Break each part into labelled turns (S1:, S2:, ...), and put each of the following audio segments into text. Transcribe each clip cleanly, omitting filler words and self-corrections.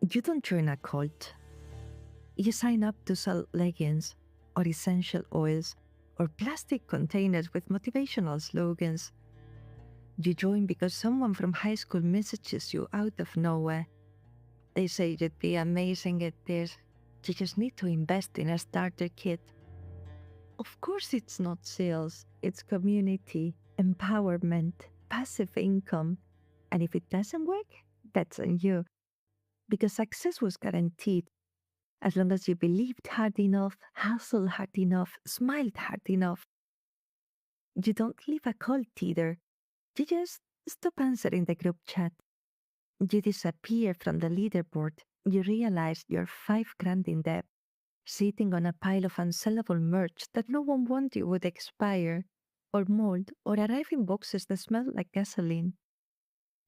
S1: You don't join a cult. You sign up to sell leggings or essential oils or plastic containers with motivational slogans. You join because someone from high school messages you out of nowhere. They say you'd be amazing at this. You just need to invest in a starter kit. Of course, it's not sales, it's community, empowerment, passive income. And if it doesn't work, that's on you. Because success was guaranteed as long as you believed hard enough, hustled hard enough, smiled hard enough. You don't leave a cult either. You just stop answering the group chat. You disappear from the leaderboard. You realize you're 5 grand in debt, sitting on a pile of unsellable merch that no one warned you would expire, or mold, or arrive in boxes that smell like gasoline.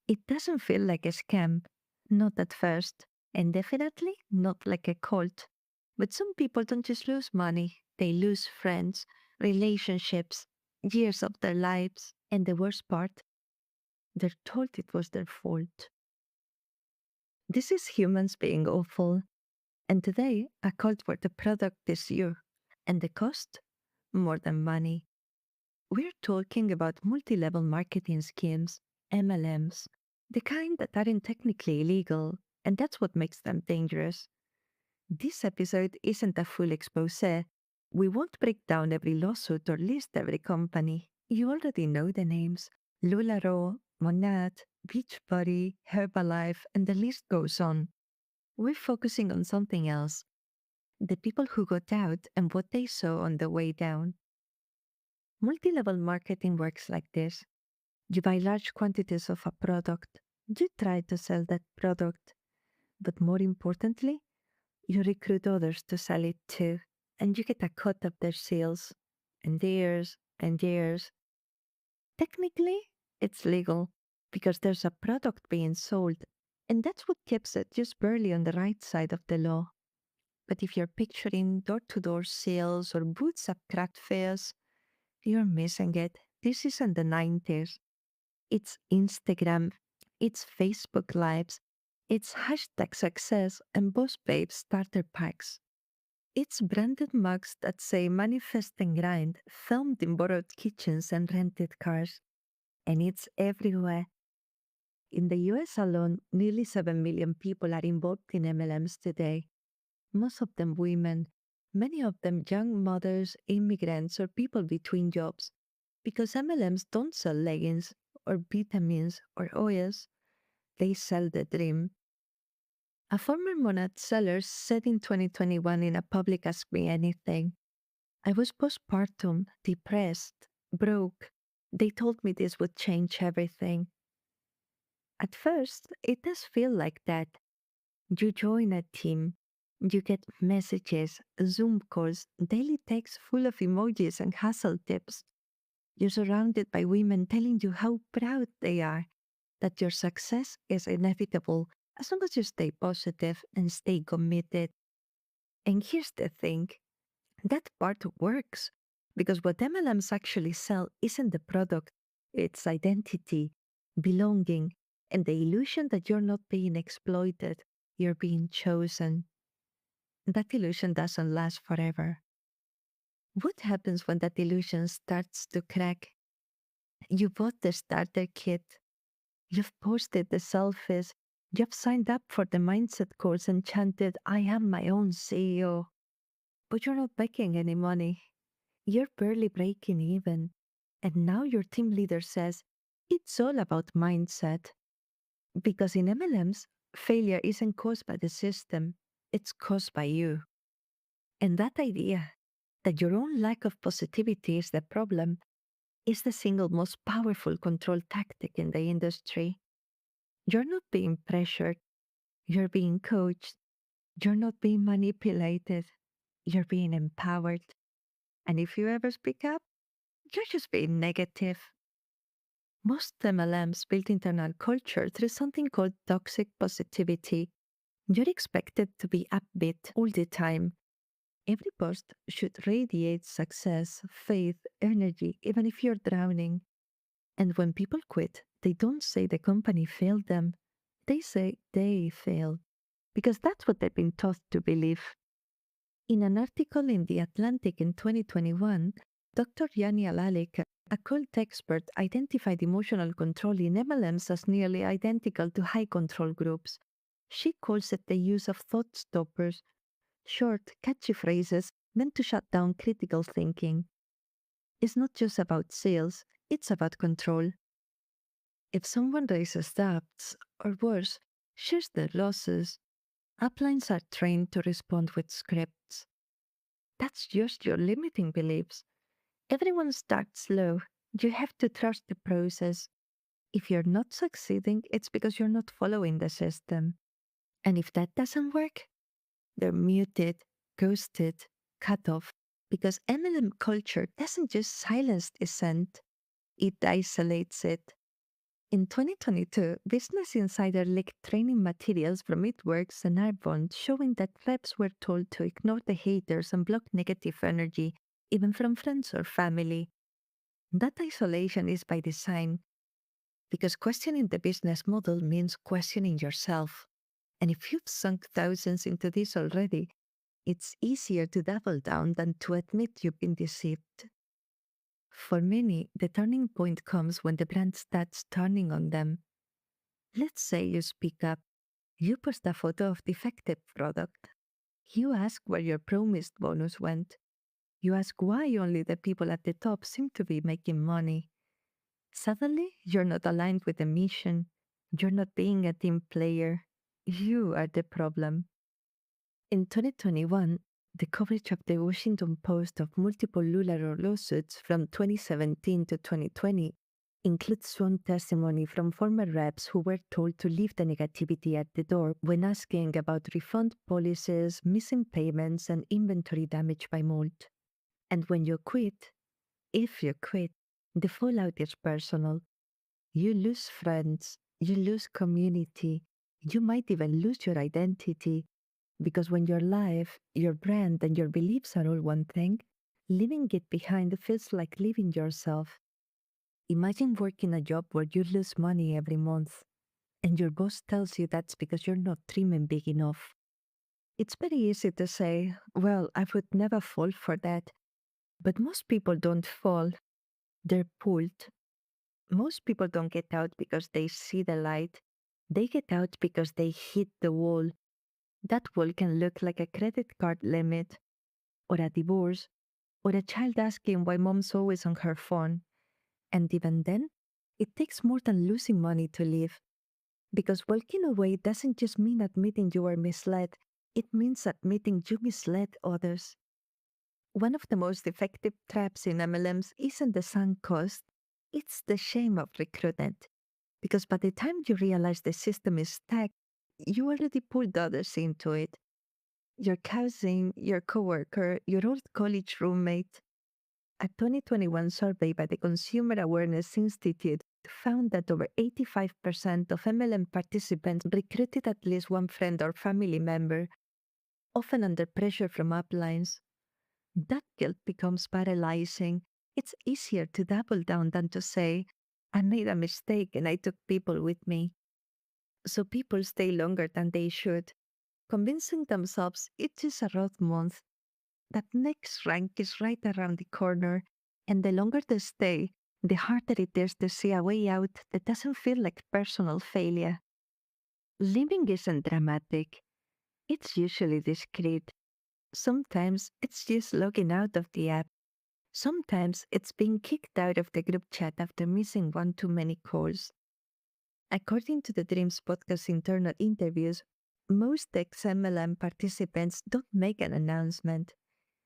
S1: It doesn't feel like a scam, not at first, and definitely not like a cult. But some people don't just lose money, they lose friends, relationships, years of their lives, and the worst part, they're told it was their fault. This is humans being awful. And today, a cult where the product is you, and the cost? More than money. We're talking about multi level marketing schemes, MLMs, the kind that aren't technically illegal, and that's what makes them dangerous. This episode isn't a full expose. We won't break down every lawsuit or list every company. You already know the names: LuLaRoe, Monad, Beachbody, Herbalife, and the list goes on. We're focusing on something else: the people who got out and what they saw on the way down. Multi level marketing works like this: you buy large quantities of a product, you try to sell that product, but more importantly, you recruit others to sell it too, and you get a cut of their sales, and theirs, and theirs. Technically, it's legal because there's a product being sold, and that's what keeps it just barely on the right side of the law. But if you're picturing door to door sales or booths at craft fairs, you're missing it. This isn't the 90s. It's Instagram, it's Facebook Lives, it's hashtag success and Boss Babe starter packs. It's branded mugs that say manifest and grind, filmed in borrowed kitchens and rented cars. And it's everywhere. In the US alone, nearly 7 million people are involved in MLMs today, most of them women, many of them young mothers, immigrants, or people between jobs. Because MLMs don't sell leggings or vitamins or oils, they sell the dream. A former Monad seller said in 2021 in a public Ask Me Anything, I was postpartum, depressed, broke. They told me this would change everything. At first, it does feel like that. You join a team, you get messages, Zoom calls, daily texts full of emojis and hustle tips. You're surrounded by women telling you how proud they are, that your success is inevitable as long as you stay positive and stay committed. And here's the thing: that part works because what MLMs actually sell isn't the product, it's identity, belonging, and the illusion that you're not being exploited, you're being chosen. That illusion doesn't last forever. What happens when that illusion starts to crack? You bought the starter kit, you've posted the selfies, you've signed up for the mindset course and chanted, I am my own CEO. But you're not making any money. You're barely breaking even. And now your team leader says, it's all about mindset. Because in MLMs, failure isn't caused by the system, it's caused by you. And that idea that your own lack of positivity is the problem is the single most powerful control tactic in the industry. You're not being pressured, you're being coached, you're not being manipulated, you're being empowered. And if you ever speak up, you're just being negative. Most MLMs build internal culture through something called toxic positivity. You're expected to be upbeat all the time. Every post should radiate success, faith, energy, even if you're drowning. And when people quit, they don't say the company failed them. They say they failed. because that's what they've been taught to believe. In an article in The Atlantic in 2021, Dr. Yani Alalik, a cult expert, identified emotional control in MLMs as nearly identical to high control groups. She calls it the use of thought stoppers, short, catchy phrases meant to shut down critical thinking. It's not just about sales, it's about control. If someone raises doubts, or worse, shares their losses, uplines are trained to respond with scripts. That's just your limiting beliefs. Everyone starts slow. You have to trust the process. If you're not succeeding, it's because you're not following the system. And if that doesn't work, they're muted, ghosted, cut off. Because MLM culture doesn't just silence dissent, it isolates it. In 2022, Business Insider leaked training materials from ItWorks and Arbonne showing that reps were told to ignore the haters and block negative energy, even from friends or family. That isolation is by design, because questioning the business model means questioning yourself. And if you've sunk thousands into this already, it's easier to double down than to admit you've been deceived. For many, the turning point comes when the brand starts turning on them. Let's say you speak up. You post a photo of defective product. You ask where your promised bonus went. You ask why only the people at the top seem to be making money. Suddenly, you're not aligned with the mission. You're not being a team player. You are the problem. In 2021, the coverage of the Washington Post of multiple Lularoe lawsuits from 2017 to 2020 includes sworn testimony from former reps who were told to leave the negativity at the door when asking about refund policies, missing payments, and inventory damage by mold. And when you quit, if you quit, the fallout is personal. You lose friends, you lose community, you might even lose your identity. Because when your life, your brand, and your beliefs are all one thing, leaving it behind feels like leaving yourself. Imagine working a job where you lose money every month, and your boss tells you that's because you're not dreaming big enough. It's very easy to say, well, I would never fall for that. But most people don't fall, they're pulled. Most people don't get out because they see the light. They get out because they hit the wall. That wall can look like a credit card limit, or a divorce, or a child asking why mom's always on her phone. And even then, it takes more than losing money to live. Because walking away doesn't just mean admitting you were misled, it means admitting you misled others. One of the most effective traps in MLMs isn't the sunk cost, it's the shame of recruitment. Because by the time you realize the system is stacked, you already pulled others into it. Your cousin, your coworker, your old college roommate. A 2021 survey by the Consumer Awareness Institute found that over 85% of MLM participants recruited at least one friend or family member, often under pressure from uplines. That guilt becomes paralyzing. It's easier to double down than to say, I made a mistake and I took people with me. So people stay longer than they should, convincing themselves it's just a rough month. That next rank is right around the corner, and the longer they stay, the harder it is to see a way out that doesn't feel like personal failure. Leaving isn't dramatic, it's usually discreet. Sometimes it's just logging out of the app. Sometimes it's being kicked out of the group chat after missing one too many calls. According to the Dreams podcast internal interviews, most XMLM participants don't make an announcement.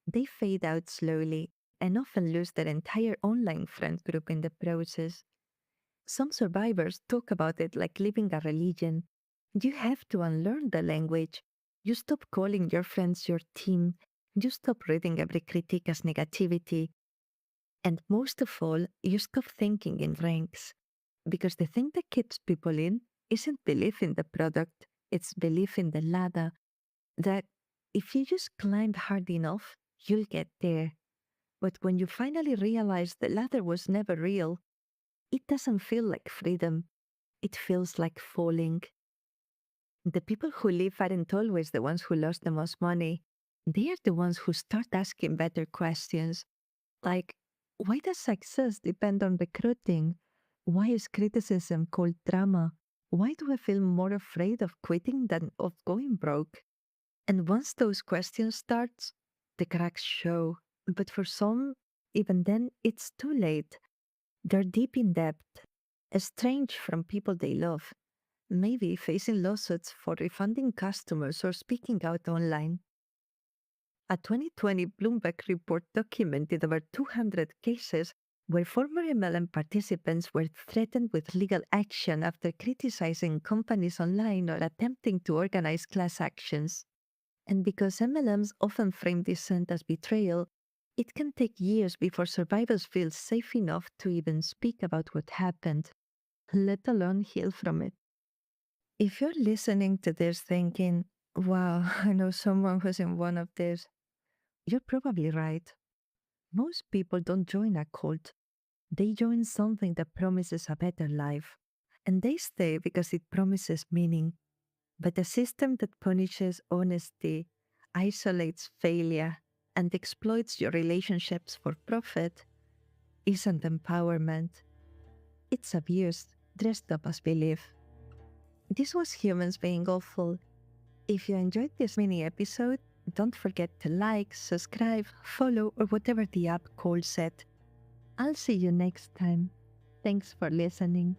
S1: They fade out slowly and often lose their entire online friend group in the process. Some survivors talk about it like living a religion. You have to unlearn the language. You stop calling your friends your team. You stop reading every critique as negativity. And most of all, you stop thinking in ranks. Because the thing that keeps people in isn't belief in the product, it's belief in the ladder. That if you just climb hard enough, you'll get there. But when you finally realize the ladder was never real, it doesn't feel like freedom. It feels like falling. The people who live aren't always the ones who lost the most money. They are the ones who start asking better questions, like, why does success depend on recruiting? Why is criticism called drama? Why do I feel more afraid of quitting than of going broke? And once those questions start, the cracks show. But for some, even then, it's too late. They're deep in debt, estranged from people they love, maybe facing lawsuits for refunding customers or speaking out online. A 2020 Bloomberg report documented over 200 cases where former MLM participants were threatened with legal action after criticizing companies online or attempting to organize class actions. And because MLMs often frame dissent as betrayal, it can take years before survivors feel safe enough to even speak about what happened, let alone heal from it. If you're listening to this thinking, wow, I know someone who's in one of these, you're probably right. Most people don't join a cult, they join something that promises a better life. And they stay because it promises meaning. But a system that punishes honesty, isolates failure, and exploits your relationships for profit isn't empowerment. It's abuse dressed up as belief. This was Humans Being Awful. If you enjoyed this mini episode, don't forget to like, subscribe, follow, or whatever the app calls it. I'll see you next time. Thanks for listening.